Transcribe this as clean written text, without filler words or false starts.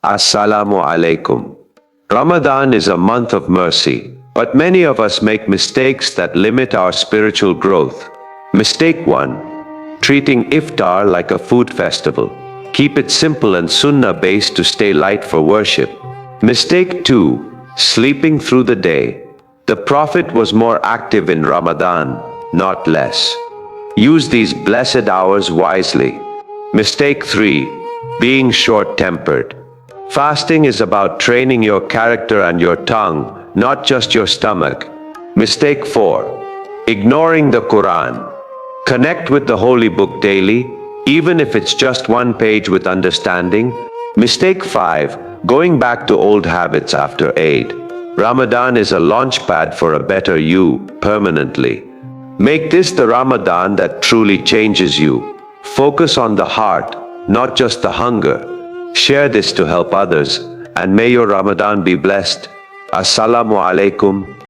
Assalamu alaikum. Ramadan is a month of mercy, but many of us make mistakes that limit our spiritual growth. Mistake 1. Treating Iftar like a food festival. Keep it simple and sunnah-based to stay light for worship. Mistake 2. Sleeping through the day. The Prophet was more active in Ramadan, not less. Use these blessed hours wisely. Mistake 3. Being short-tempered. Fasting is about training your character and your tongue, not just your stomach. Mistake 4. Ignoring the Quran. Connect with the Holy Book daily, even if it's just one page with understanding. Mistake 5. Going back to old habits after Eid. Ramadan is a launchpad for a better you, permanently. Make this the Ramadan that truly changes you. Focus on the heart, not just the hunger. Share this to help others, and may your Ramadan be blessed. Assalamu alaikum.